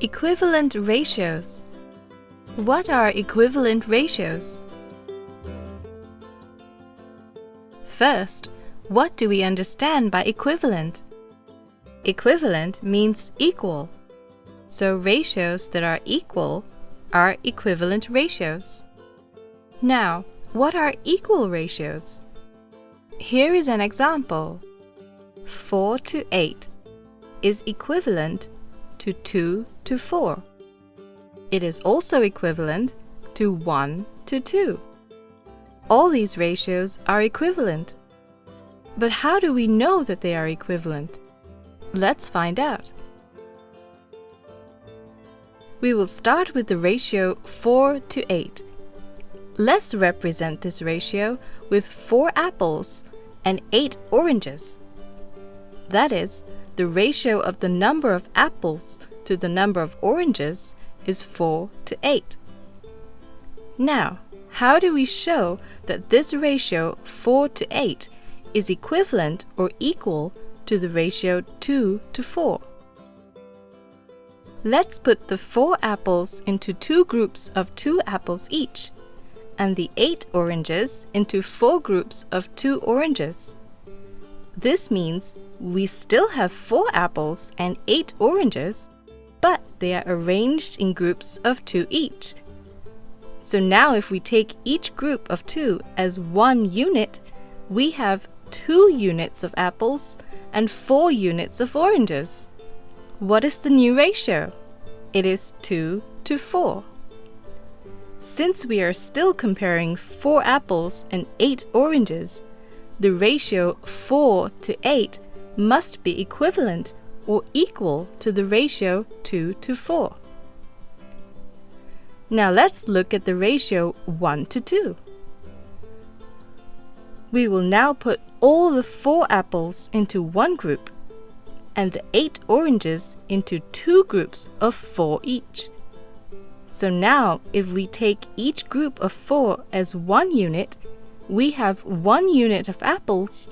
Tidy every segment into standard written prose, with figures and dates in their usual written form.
Equivalent ratios. What are equivalent ratios? First, what do we understand by equivalent? Equivalent means equal, so ratios that are equal are equivalent ratios. Now, what are equal ratios? Here is an example. 4:8 is equivalent to 2:4. It is also equivalent to 1:2. All these ratios are equivalent. But how do we know that they are equivalent? Let's find out. We will start with the ratio 4:8. Let's represent this ratio with 4 apples and 8 oranges. That is, the ratio of the number of apples to the number of oranges is 4:8. Now, how do we show that this ratio 4:8 is equivalent or equal to the ratio 2:4? Let's put the 4 apples into 2 groups of 2 apples each, and the 8 oranges into 4 groups of 2 oranges. This means we still have 4 apples and 8 oranges, but they are arranged in groups of 2 each. So now if we take each group of 2 as 1 unit, we have 2 units of apples and 4 units of oranges. What is the new ratio? It is 2:4. Since we are still comparing 4 apples and 8 oranges, the ratio 4:8 must be equivalent or equal to the ratio 2:4. Now let's look at the ratio 1:2. We will now put all the 4 apples into one group and the 8 oranges into 2 groups of 4 each. So now, if we take each group of 4 as 1 unit, we have 1 unit of apples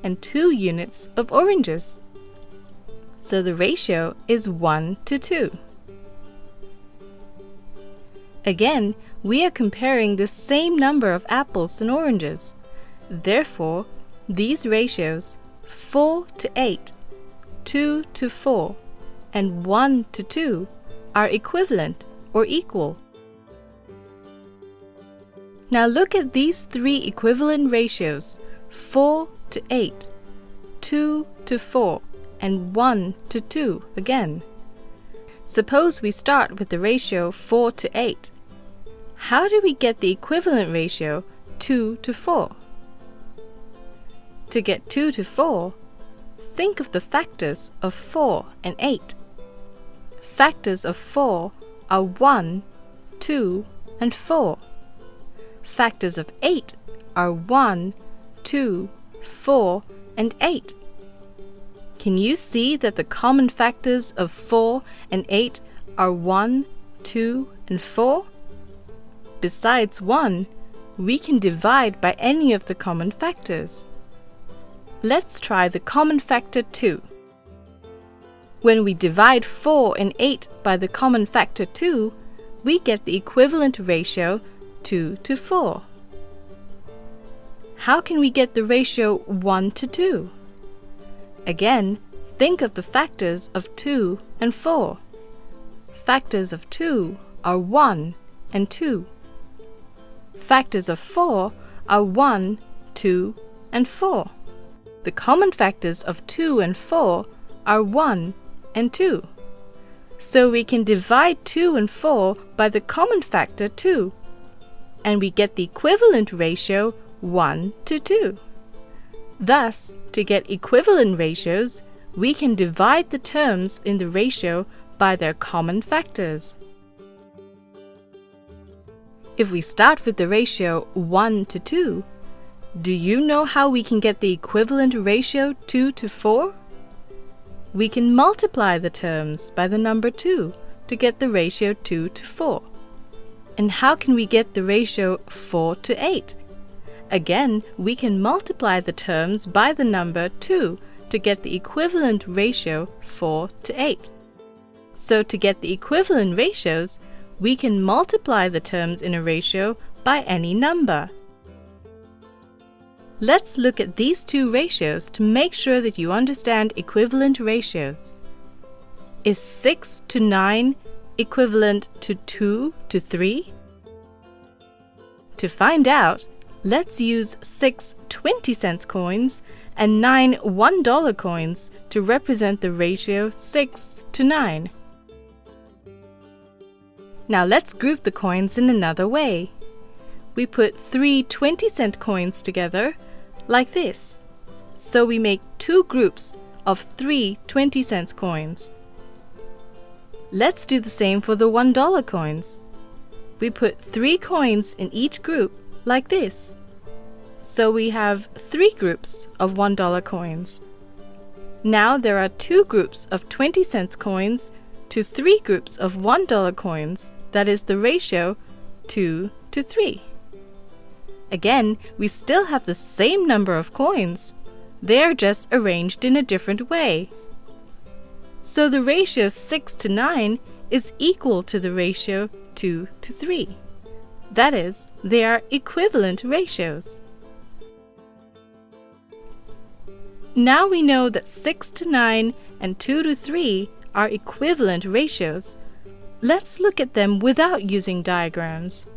and 2 units of oranges. So the ratio is 1:2. Again, we are comparing the same number of apples and oranges. Therefore, these ratios 4:8, 2:4, and 1:2 are equivalent or equal. Now look at these 3 equivalent ratios, 4:8, 2:4, and 1:2 again. Suppose we start with the ratio 4:8. How do we get the equivalent ratio 2:4? To get 2:4, think of the factors of 4 and 8. Factors of 4 are 1, 2, and 4. Factors of 8 are 1, 2, 4, and 8. Can you see that the common factors of 4 and 8 are 1, 2, and 4? Besides 1, we can divide by any of the common factors. Let's try the common factor 2. When we divide 4 and 8 by the common factor 2, we get the equivalent ratio 2:4. How can we get the ratio 1:2? Again, think of the factors of 2 and 4. Factors of 2 are 1 and 2. Factors of 4 are 1, 2, and 4. The common factors of 2 and 4 are 1 and 2. So we can divide 2 and 4 by the common factor 2, and we get the equivalent ratio 1:2. Thus, to get equivalent ratios, we can divide the terms in the ratio by their common factors. If we start with the ratio 1:2, do you know how we can get the equivalent ratio 2:4? We can multiply the terms by the number 2 to get the ratio 2:4. And how can we get the ratio 4:8? Again, we can multiply the terms by the number 2 to get the equivalent ratio 4:8. So to get the equivalent ratios, we can multiply the terms in a ratio by any number. Let's look at these two ratios to make sure that you understand equivalent ratios. Is 6 to 9 equivalent to 2 to 3? To find out, let's use 6 20-cent coins and 9 $1 coins to represent the ratio 6 to 9. Now let's group the coins in another way. We put 3 20-cent coins together like this. So we make two groups of 3 20-cent coins. Let's do the same for the $1 coins. We put 3 coins in each group like this. So we have 3 groups of $1 coins. Now there are 2 groups of 20-cent coins to 3 groups of $1 coins. That is the ratio 2 to 3. Again, we still have the same number of coins. They are just arranged in a different way. So the ratio 6 to 9 is equal to the ratio 2 to 3. That is, they are equivalent ratios. Now we know that 6 to 9 and 2 to 3 are equivalent ratios. Let's look at them without using diagrams.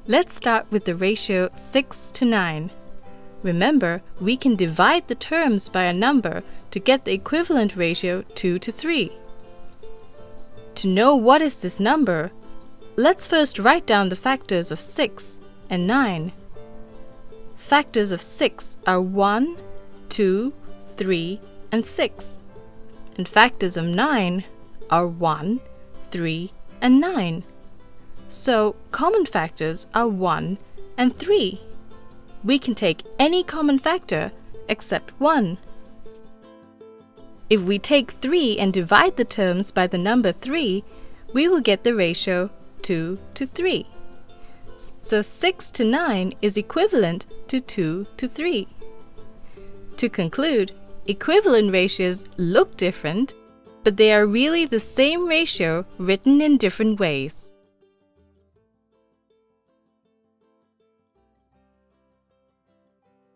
Let's start with the ratio 6 to 9. Remember, we can divide the terms by a number to get the equivalent ratio 2 to 3. To know what is this number, let's first write down the factors of 6 and 9. Factors of 6 are 1, 2, 3, and 6. And factors of 9 are 1, 3, and 9. So, common factors are 1 and 3. We can take any common factor except 1. If we take 3 and divide the terms by the number 3, we will get the ratio 2 to 3. So 6 to 9 is equivalent to 2 to 3. To conclude, equivalent ratios look different, but they are really the same ratio written in different ways.